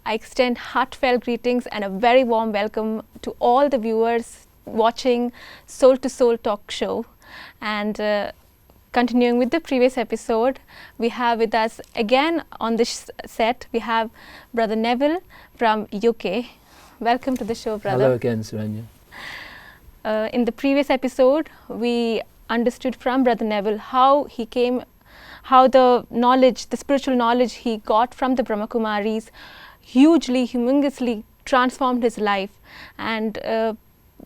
I extend heartfelt greetings and a very warm welcome to all the viewers watching Soul to Soul talk show. And continuing with the previous episode, we have with us again on this set, we have Brother Navel from UK. Welcome to the show, brother. Hello again, Suranya. In the previous episode, we understood from Brother Navel how the knowledge, the spiritual knowledge he got from the brahmakumaris humongously transformed his life. And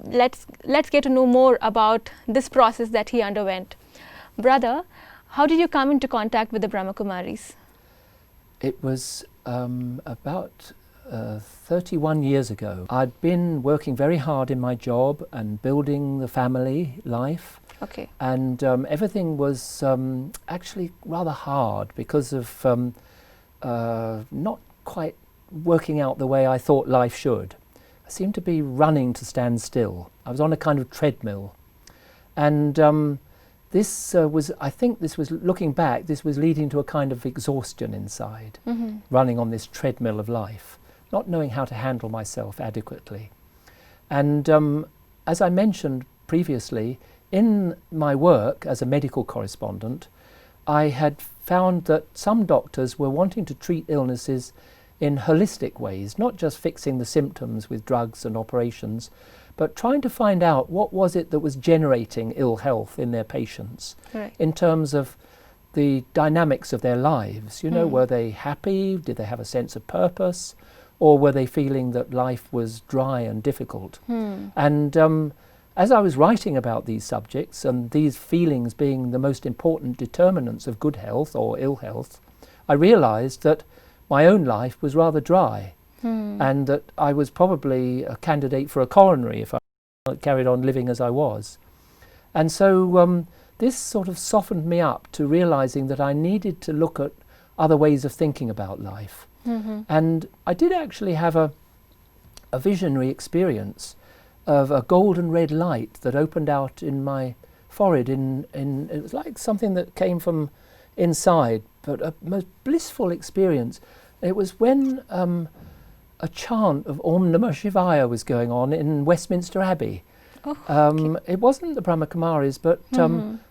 let's get to know more about this process that he underwent. Brother, how did you come into contact with the brahmakumaris? It was about 31 years ago. I'd been working very hard in my job and building the family life. Okay. And everything was actually rather hard because of not quite working out the way I thought life should. I seemed to be running to stand still. I was on a kind of treadmill. And this was, looking back, this was leading to a kind of exhaustion inside, running on this treadmill of life, not knowing how to handle myself adequately. And as I mentioned previously, in my work as a medical correspondent, I had found that some doctors were wanting to treat illnesses in holistic ways, not just fixing the symptoms with drugs and operations, but trying to find out what was it that was generating ill health in their patients, right, in terms of the dynamics of their lives. You know, were they happy? Did they have a sense of purpose? Or were they feeling that life was dry and difficult? And as I was writing about these subjects, and these feelings being the most important determinants of good health or ill health, I realized that my own life was rather dry, and that I was probably a candidate for a coronary if I carried on living as I was. And so this sort of softened me up to realizing that I needed to look at other ways of thinking about life. And I did actually have a visionary experience of a golden red light that opened out in my forehead. It was like something that came from inside, but a most blissful experience. It was when a chant of Om Namah Shivaya was going on in Westminster Abbey. It wasn't the brahmakumaris, but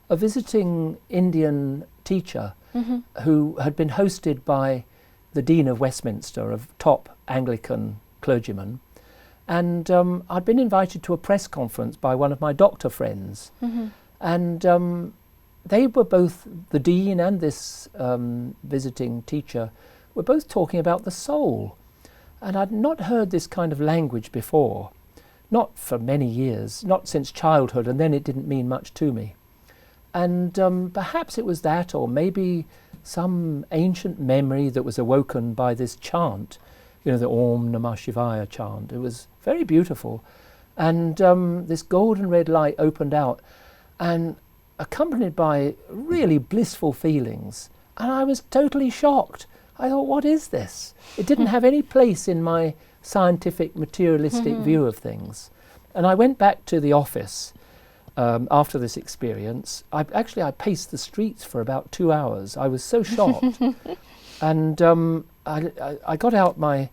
a visiting Indian teacher who had been hosted by the Dean of Westminster, a top Anglican clergyman. And I'd been invited to a press conference by one of my doctor friends. And they were both, the dean and this visiting teacher, were both talking about the soul. And I'd not heard this kind of language before, not for many years, not since childhood, and then it didn't mean much to me. And perhaps it was that, or maybe some ancient memory that was awoken by this chant, you know, the Om Namah Shivaya chant. It was very beautiful. And this golden red light opened out, and accompanied by really blissful feelings. And I was totally shocked. I thought, what is this? It didn't have any place in my scientific, materialistic view of things. And I went back to the office after this experience. I paced the streets for about 2 hours. I was so shocked. And I got out my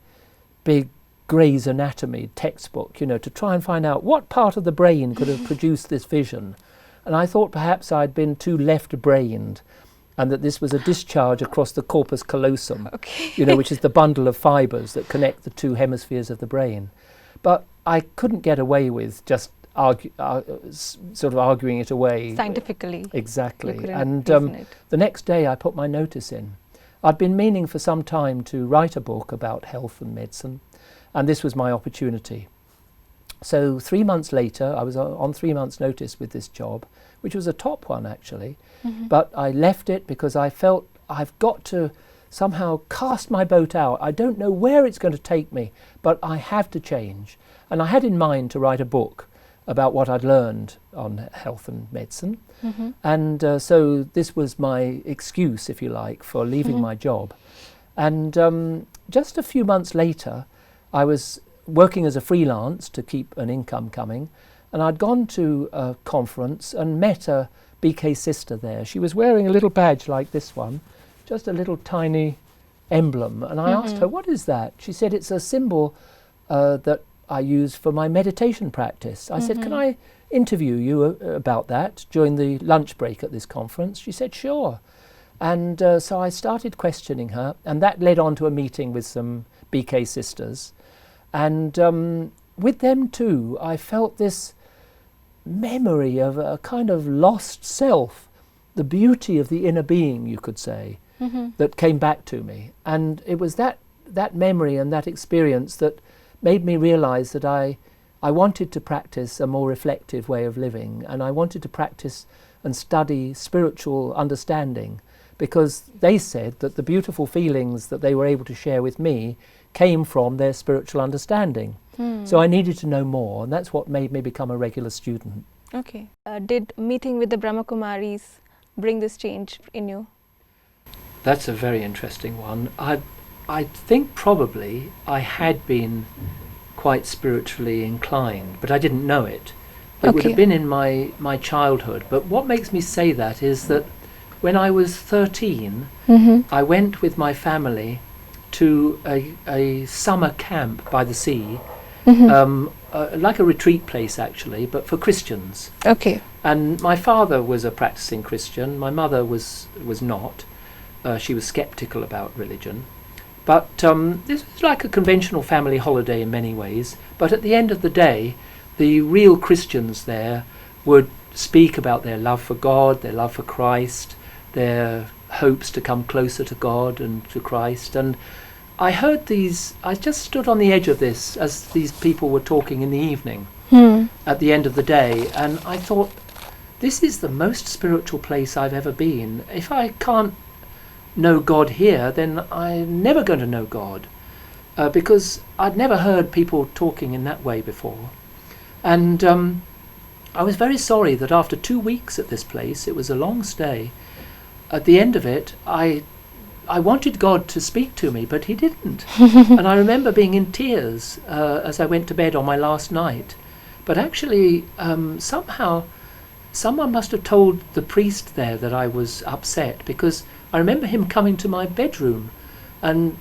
big Gray's Anatomy textbook, you know, to try and find out what part of the brain could have produced this vision. And I thought perhaps I'd been too left-brained, and that this was a discharge across the corpus callosum, you know, which is the bundle of fibres that connect the two hemispheres of the brain. But I couldn't get away with just sort of arguing it away. Scientifically. Exactly. And the next day I put my notice in. I'd been meaning for some time to write a book about health and medicine, and this was my opportunity. So 3 months later, I was on 3 months' notice with this job, which was a top one actually, but I left it because I felt I've got to somehow cast my boat out. I don't know where it's going to take me, but I have to change. And I had in mind to write a book about what I'd learned on health and medicine. And so this was my excuse, if you like, for leaving my job. And just a few months later, I was working as a freelance to keep an income coming, and I'd gone to a conference and met a BK sister there. She was wearing a little badge like this one, just a little tiny emblem, and I asked her, what is that? She said, it's a symbol that I use for my meditation practice. I said, can I interview you about that during the lunch break at this conference? She said, sure. And so I started questioning her, and that led on to a meeting with some BK sisters. And with them too, I felt this memory of a kind of lost self, the beauty of the inner being, you could say, that came back to me. And it was that memory and that experience that made me realize that I wanted to practice a more reflective way of living, and I wanted to practice and study spiritual understanding, because they said that the beautiful feelings that they were able to share with me came from their spiritual understanding. So I needed to know more, and that's what made me become a regular student. Okay. Did meeting with the brahmakumaris bring this change in you? That's a very interesting one. I think probably I had been quite spiritually inclined, but I didn't know it. It would have been in my childhood. But what makes me say that is that when I was 13, I went with my family to a summer camp by the sea, like a retreat place actually, but for Christians. Okay. And my father was a practicing Christian, my mother was not. She was skeptical about religion. But this was like a conventional family holiday in many ways. But at the end of the day, the real Christians there would speak about their love for God, their love for Christ, their hopes to come closer to God and to Christ. And I heard these, I just stood on the edge of this as these people were talking in the evening at the end of the day, and I thought, this is the most spiritual place I've ever been. If I can't know God here, then I'm never going to know God, because I'd never heard people talking in that way before. And I was very sorry that after 2 weeks at this place, it was a long stay, at the end of it, I wanted God to speak to me, but he didn't. And I remember being in tears as I went to bed on my last night. But actually, somehow, someone must have told the priest there that I was upset, because I remember him coming to my bedroom and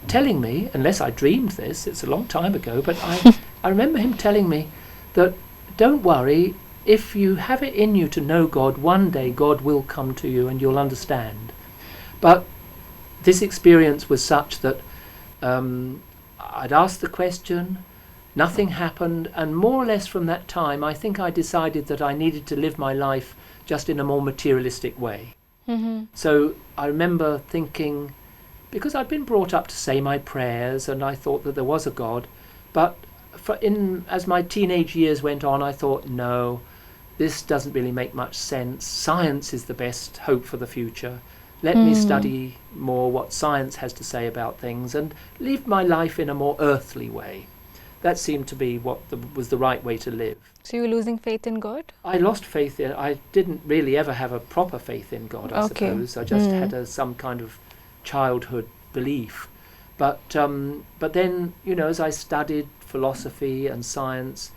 telling me, unless I dreamed this, it's a long time ago, but I remember him telling me that, don't worry, if you have it in you to know God, one day God will come to you and you'll understand. But this experience was such that I'd asked the question, nothing happened, and more or less from that time I think I decided that I needed to live my life just in a more materialistic way. So I remember thinking, because I'd been brought up to say my prayers and I thought that there was a God, but as my teenage years went on, I thought, no, this doesn't really make much sense. Science is the best hope for the future. Let me study more what science has to say about things and live my life in a more earthly way. That seemed to be what was the right way to live. So you were losing faith in God? I lost faith in, I didn't really ever have a proper faith in God, I suppose. I just had some kind of childhood belief. But then, you know, as I studied philosophy and science,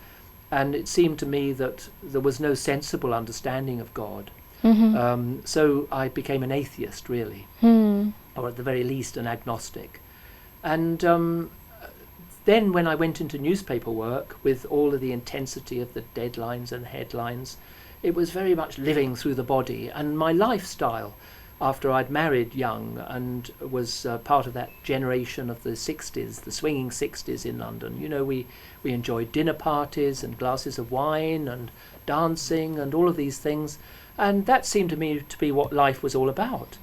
and it seemed to me that there was no sensible understanding of God. So I became an atheist, really, or at the very least an agnostic. And then when I went into newspaper work, with all of the intensity of the deadlines and headlines, it was very much living through the body. And my lifestyle, after I'd married young and was part of that generation of the 60s, the swinging 60s in London, you know, we enjoyed dinner parties and glasses of wine and dancing and all of these things. And that seemed to me to be what life was all about.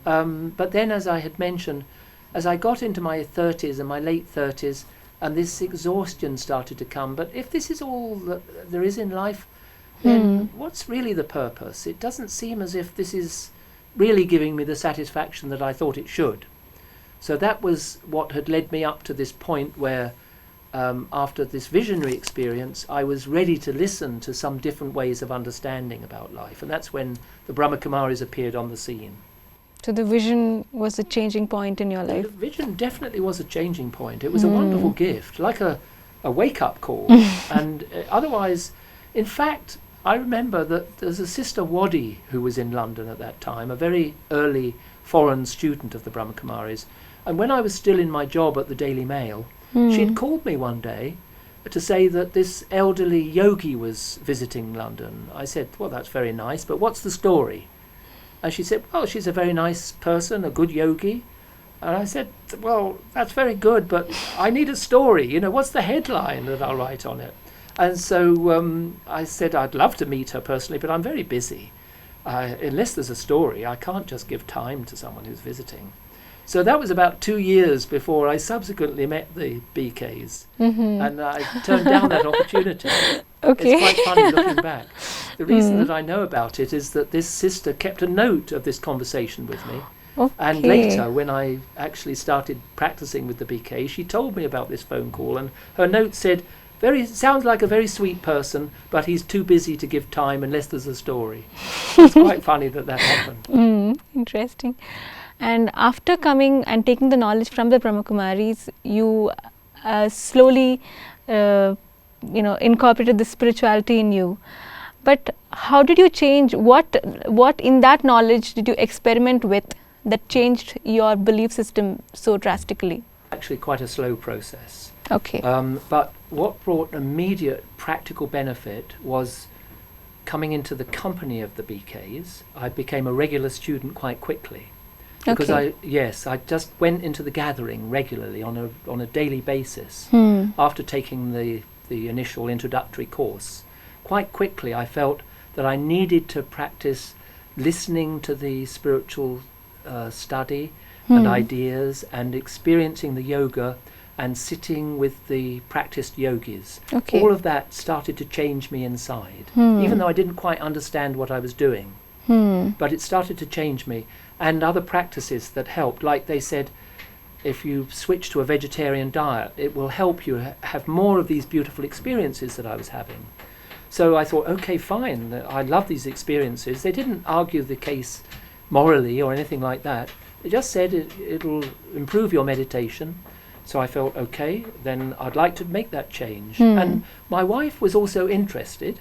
But then, as I had mentioned, as I got into my 30s and my late 30s, and this exhaustion started to come, but if this is all that there is in life, then what's really the purpose? It doesn't seem as if this is really giving me the satisfaction that I thought it should. So that was what had led me up to this point where, after this visionary experience, I was ready to listen to some different ways of understanding about life. And that's when the brahmakumaris appeared on the scene. So the vision was a changing point in your life? The vision definitely was a changing point. It was a wonderful gift, like a wake-up call. And otherwise, in fact, I remember that there's a Sister Waddy who was in London at that time, a very early foreign student of the brahmakumaris. And when I was still in my job at the Daily Mail, she'd called me one day to say that this elderly yogi was visiting London. I said, well, that's very nice, but what's the story? And she said, well, she's a very nice person, a good yogi. And I said, well, that's very good, but I need a story. You know, what's the headline that I'll write on it? And so I said I'd love to meet her personally, but I'm very busy. Unless there's a story, I can't just give time to someone who's visiting. So that was about 2 years before I subsequently met the BKs. And I turned down that opportunity. Okay. It's quite funny looking back. The reason that I know about it is that this sister kept a note of this conversation with me. Okay. And later, when I actually started practicing with the BK, she told me about this phone call, and her note said, sounds like a very sweet person, but he's too busy to give time unless there's a story. It's quite funny that happened. Interesting. And after coming and taking the knowledge from the brahmakumaris, you slowly incorporated the spirituality in you. But how did you change? What in that knowledge did you experiment with that changed your belief system so drastically? Actually quite a slow process. Okay. But what brought immediate practical benefit was coming into the company of the BKs. I became a regular student quite quickly. Because I just went into the gathering regularly on a daily basis after taking the initial introductory course. Quite quickly I felt that I needed to practice listening to the spiritual study and ideas and experiencing the yoga and sitting with the practiced yogis. Okay. All of that started to change me inside, even though I didn't quite understand what I was doing. But it started to change me. And other practices that helped, like they said, if you switch to a vegetarian diet, it will help you have more of these beautiful experiences that I was having. So I thought, okay, fine, I love these experiences. They didn't argue the case morally or anything like that. They just said it'll improve your meditation. So I felt, okay, then I'd like to make that change. And my wife was also interested.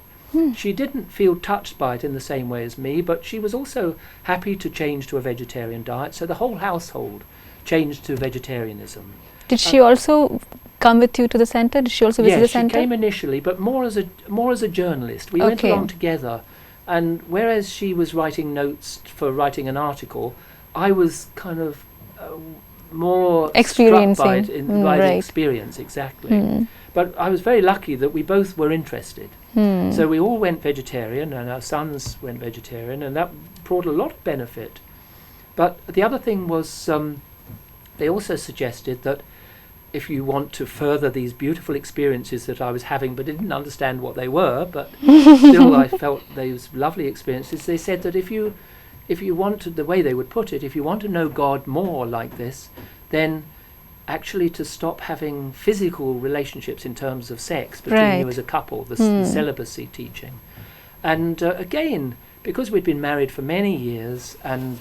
She didn't feel touched by it in the same way as me, but she was also happy to change to a vegetarian diet. So the whole household changed to vegetarianism. Did she also come with you to the center? Did she also visit the center? Yes, she came initially, but more as a journalist. We went along together, and whereas she was writing notes for writing an article, I was kind of more struck by it by the experience, exactly. But I was very lucky that we both were interested. So we all went vegetarian, and our sons went vegetarian, and that brought a lot of benefit. But the other thing was they also suggested that if you want to further these beautiful experiences that I was having, but didn't understand what they were, but still I felt those lovely experiences, they said that if you want to, the way they would put it, if you want to know God more like this, then actually to stop having physical relationships in terms of sex between you as a couple, the celibacy teaching. And again, because we'd been married for many years, and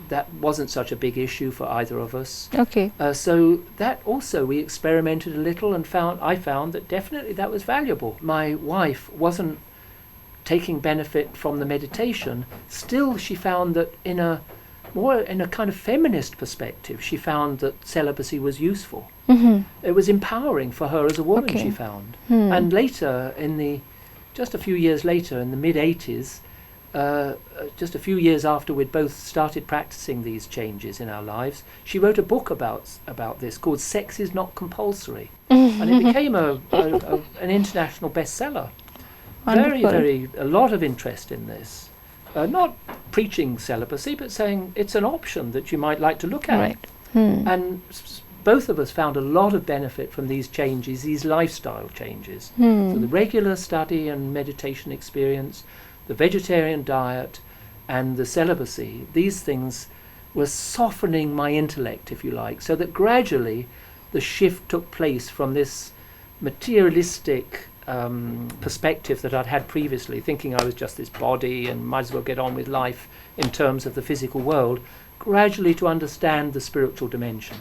that wasn't such a big issue for either of us. Okay. So that also we experimented a little, and I found that definitely that was valuable. My wife wasn't taking benefit from the meditation. Still, she found that in a kind of feminist perspective, she found that celibacy was useful. It was empowering for her as a woman, she found. And later, just a few years later, in the mid-80s, just a few years after we'd both started practicing these changes in our lives, she wrote a book about this called Sex is Not Compulsory. And it became an international bestseller. Wonderful. A lot of interest in this. Not preaching celibacy, but saying it's an option that you might like to look at. Right. And both of us found a lot of benefit from these changes, these lifestyle changes. So the regular study and meditation experience, the vegetarian diet, and the celibacy, these things were softening my intellect, if you like, so that gradually the shift took place from this materialistic perspective that I'd had previously, thinking I was just this body and might as well get on with life in terms of the physical world, gradually to understand the spiritual dimension.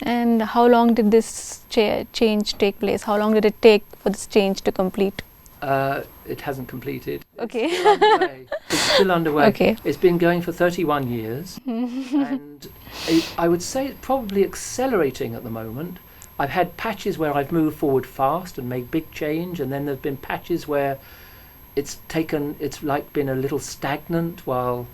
And how long did this change take place? How long did it take for this change to complete? It hasn't completed. Okay. It's still underway. It's still underway. Okay. It's been going for 31 years. And I would say it's probably accelerating at the moment. I've had patches where I've moved forward fast and made big change, and then there've been patches where it's like been a little stagnant while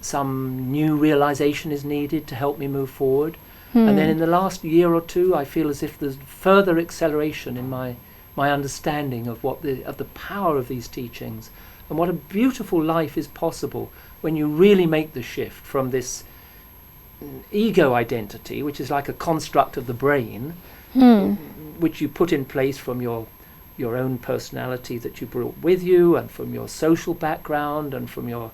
some new realization is needed to help me move forward. And then in the last year or two, I feel as if there's further acceleration in my understanding of the power of these teachings, and what a beautiful life is possible when you really make the shift from this ego identity, which is like a construct of the brain, which you put in place from your own personality that you brought with you, and from your social background, and from your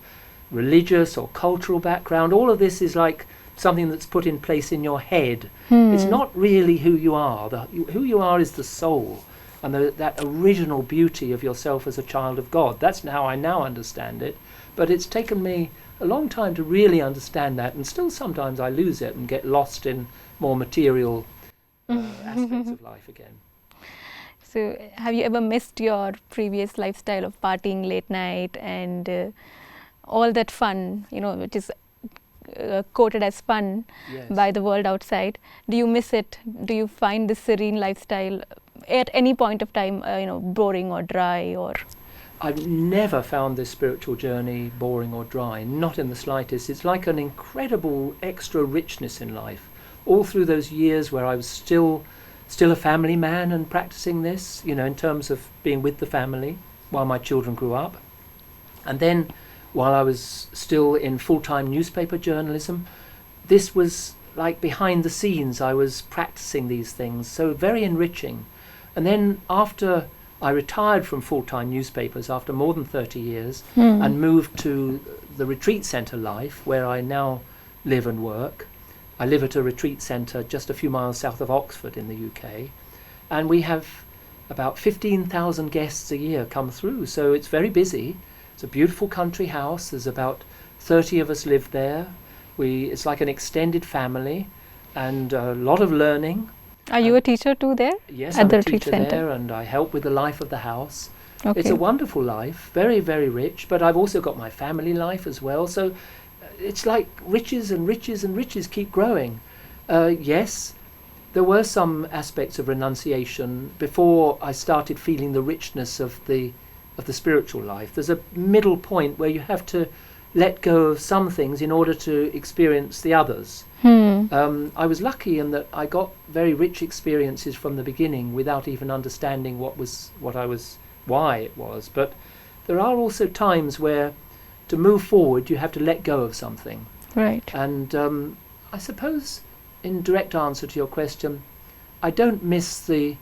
religious or cultural background. All of this is like something that's put in place in your head. It's not really who you are. Who you are is the soul, and that original beauty of yourself as a child of God. That's how I now understand it. But it's taken me a long time to really understand that, and still sometimes I lose it and get lost in more material aspects of life again. So have you ever missed your previous lifestyle of partying late night and all that fun, which is quoted as fun Yes. by the world outside? Do you miss it? Do you find this serene lifestyle at any point of time, boring or dry? Or I've never found this spiritual journey boring or dry, not in the slightest. It's like an incredible extra richness in life. All through those years where I was still a family man and practicing this, in terms of being with the family while my children grew up. And then while I was still in full-time newspaper journalism, this was like behind the scenes. I was practicing these things, so very enriching. And then after I retired from full-time newspapers after more than 30 years and moved to the retreat centre life where I now live and work. I live at a retreat centre just a few miles south of Oxford in the UK, and we have about 15,000 guests a year come through, so it's very busy. It's a beautiful country house. There's about 30 of us live there. It's like an extended family, and a lot of learning. are you a teacher too there? Yes, At I'm the a retreat teacher centre? there, and I help with the life of the house. Okay. It's a wonderful life, very, very rich, but I've also got my family life as well, so it's like riches and riches and riches keep growing. Yes, there were some aspects of renunciation before I started feeling the richness of the spiritual life. There's a middle point where you have to let go of some things in order to experience the others. I was lucky in that I got very rich experiences from the beginning without even understanding why it was. But there are also times where to move forward you have to let go of something. Right. And I suppose, in direct answer to your question, I don't miss the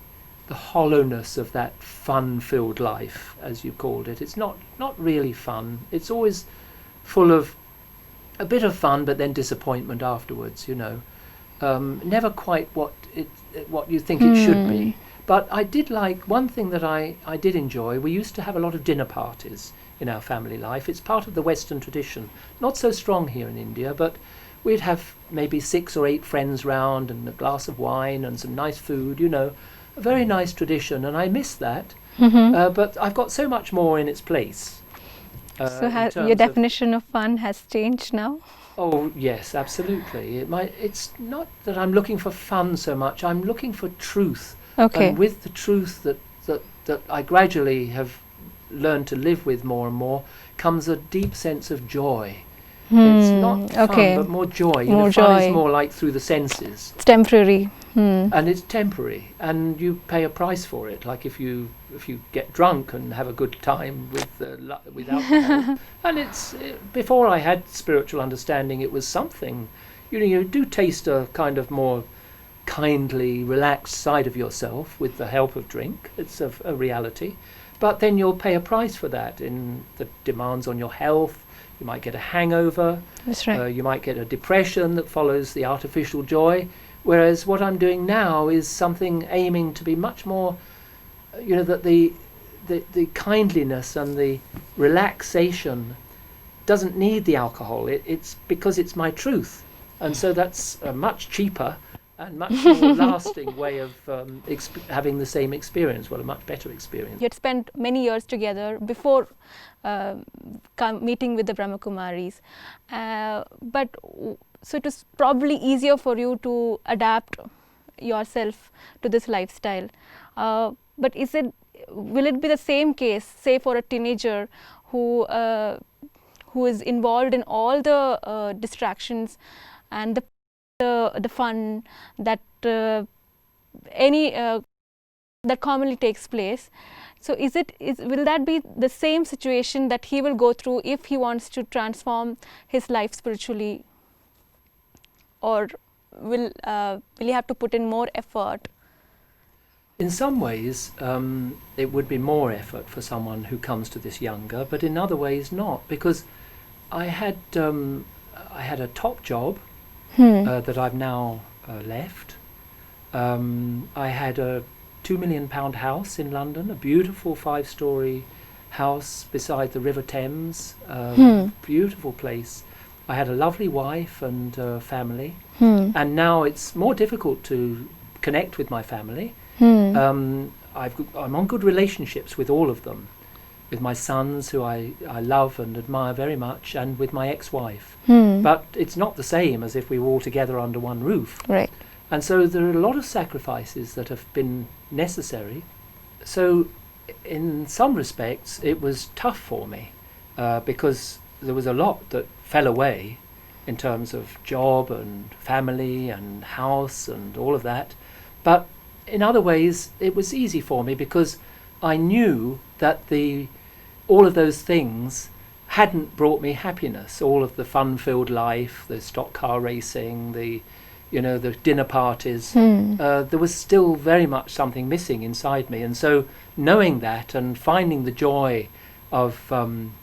hollowness of that fun-filled life, as you called it. It's not really fun. It's always full of a bit of fun, but then disappointment afterwards. Never quite what you think it should be. But I did like one thing that I did enjoy. We used to have a lot of dinner parties in our family life. It's part of the Western tradition. Not so strong here in India, but we'd have maybe 6 or 8 friends round and a glass of wine and some nice food. A very nice tradition, and I miss that. But I've got so much more in its place. So your definition of fun has changed now? Oh yes, absolutely. It's not that I'm looking for fun so much. I'm looking for truth. Okay. And with the truth that I gradually have learned to live with more and more comes a deep sense of joy. It's not fun, but more joy. More fun joy. is more like through the senses. It's temporary. And it's temporary, and you pay a price for it. Like if you get drunk and have a good time with alcohol, and it's before I had spiritual understanding, it was something. You do taste a kind of more kindly, relaxed side of yourself with the help of drink. It's a reality, but then you'll pay a price for that in the demands on your health. You might get a hangover. That's right. You might get a depression that follows the artificial joy. Whereas what I'm doing now is something aiming to be much more, that the kindliness and the relaxation doesn't need the alcohol. It's because it's my truth. And so that's much cheaper and much more lasting way of having the same experience, well, a much better experience. You had spent many years together before meeting with the Brahmakumaris, so it was probably easier for you to adapt yourself to this lifestyle. But will it be the same case, say, for a teenager who is involved in all the distractions and the fun that that commonly takes place? So will that be the same situation that he will go through if he wants to transform his life spiritually, or will he have to put in more effort? In some ways, it would be more effort for someone who comes to this younger, but in other ways not, because I had a top job that I've now left. I had a £2 million house in London, a beautiful 5-storey house beside the River Thames, beautiful place. I had a lovely wife and family, and now it's more difficult to connect with my family. I'm on good relationships with all of them, with my sons, who I love and admire very much, and with my ex-wife. But it's not the same as if we were all together under one roof. Right. And so there are a lot of sacrifices that have been necessary. So in some respects it was tough for me, because there was a lot that fell away in terms of job and family and house and all of that. But in other ways it was easy for me, because I knew that all of those things hadn't brought me happiness. All of the fun-filled life, the stock car racing, the dinner parties, there was still very much something missing inside me. And so knowing that and finding the joy of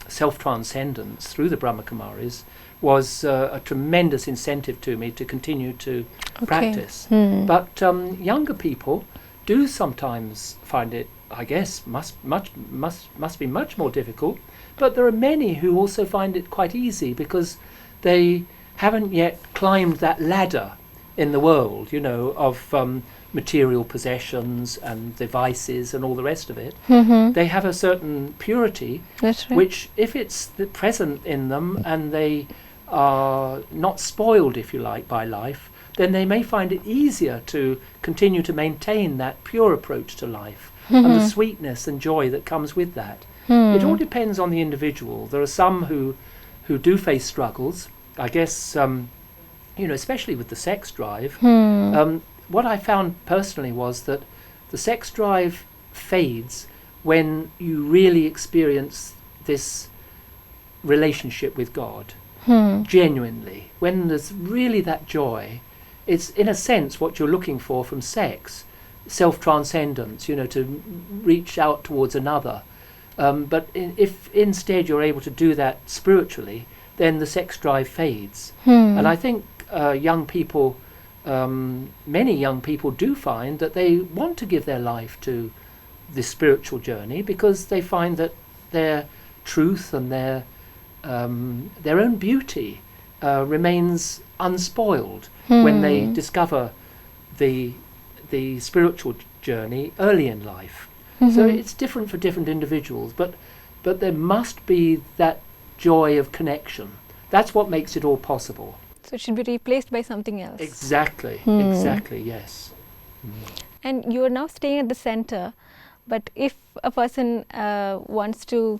self-transcendence through the brahmakumaris was a tremendous incentive to me to continue to practice. But younger people do sometimes find it, I guess, must be much more difficult. But there are many who also find it quite easy, because they haven't yet climbed that ladder in the world, of material possessions and devices and all the rest of it. They have a certain purity, which, if it's present in them and they are not spoiled, if you like, by life, then they may find it easier to continue to maintain that pure approach to life and the sweetness and joy that comes with that. It all depends on the individual. There are some who do face struggles, I guess, especially with the sex drive. What I found personally was that the sex drive fades when you really experience this relationship with God, genuinely. When there's really that joy, it's in a sense what you're looking for from sex, self-transcendence, to reach out towards another. But if instead you're able to do that spiritually, then the sex drive fades. And I think young people, many young people do find that they want to give their life to this spiritual journey, because they find that their truth and their own beauty remains unspoiled when they discover the spiritual journey early in life. So it's different for different individuals, but there must be that joy of connection. That's what makes it all possible. So it should be replaced by something else. Exactly, exactly, yes. And you are now staying at the center, but if a person wants to,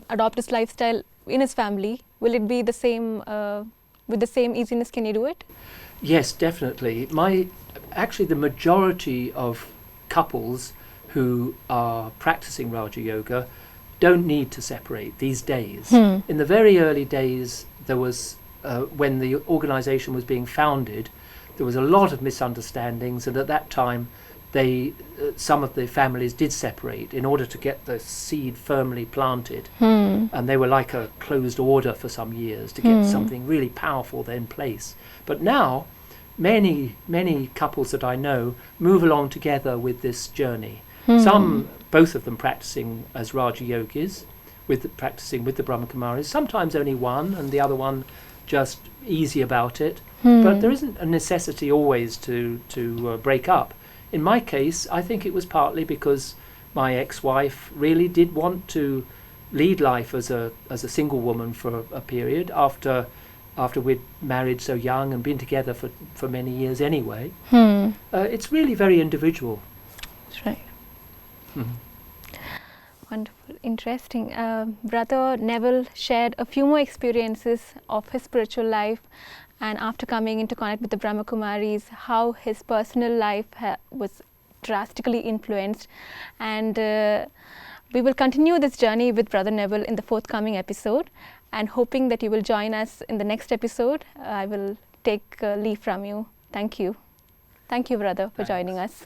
adopt this lifestyle in his family, will it be the same, with the same easiness? Can you do it? Yes, definitely. Actually, the majority of couples who are practicing Raja Yoga don't need to separate these days. In the very early days, there was, when the organization was being founded, there was a lot of misunderstandings, and at that time some of the families did separate in order to get the seed firmly planted, and they were like a closed order for some years to get something really powerful in place. But now many couples that I know move along together with this journey. Both of them practicing as Raja Yogis, practicing with the brahmakumaris, sometimes only one, and the other one just easy about it. But there isn't a necessity always to break up. In my case, I think it was partly because my ex-wife really did want to lead life as a single woman for a period after we'd married so young and been together for many years anyway. It's really very individual. That's right. Wonderful, interesting. Brother Navel shared a few more experiences of his spiritual life, and after coming into contact with the brahmakumaris, how his personal life was drastically influenced. And we will continue this journey with Brother Navel in the forthcoming episode, and hoping that you will join us in the next episode. I will take leave from you. Thank you. Thank you, brother, for joining us.